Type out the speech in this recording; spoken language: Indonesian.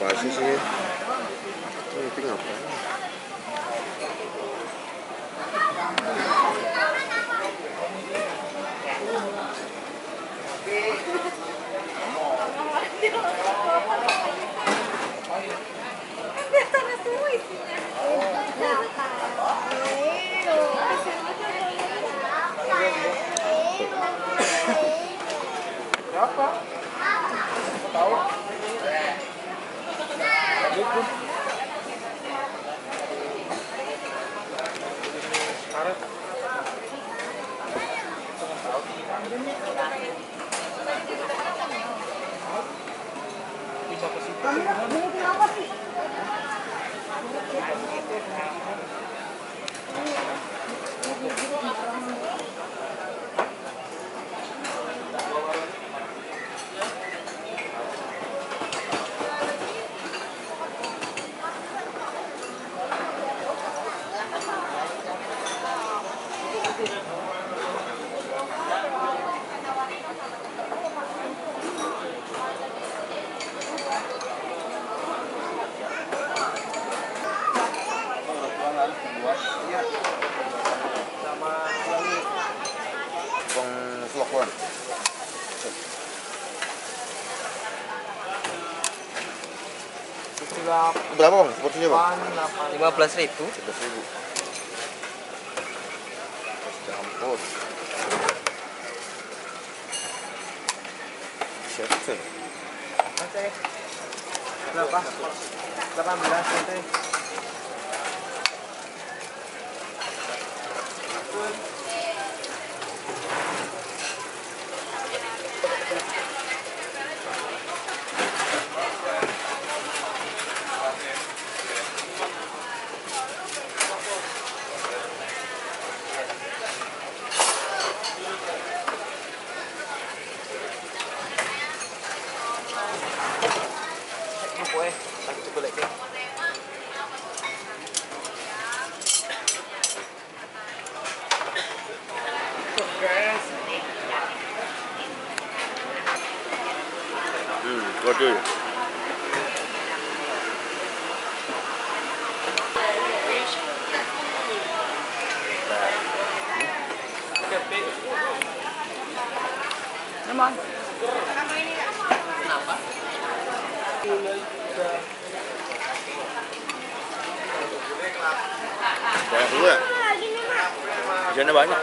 Apa sih? Meeting apa? Berapa? Tahu? Karet. Bisa ke situ. Kenapa sih? Bang vlog kan? Berapa bang? Porsinya bang? 15.000. 11.000. Campur. Siap sih. Berapa? 18 nanti. Waduh. Naman. Kenapa? Banyak dulu ya? Jajannya banyak.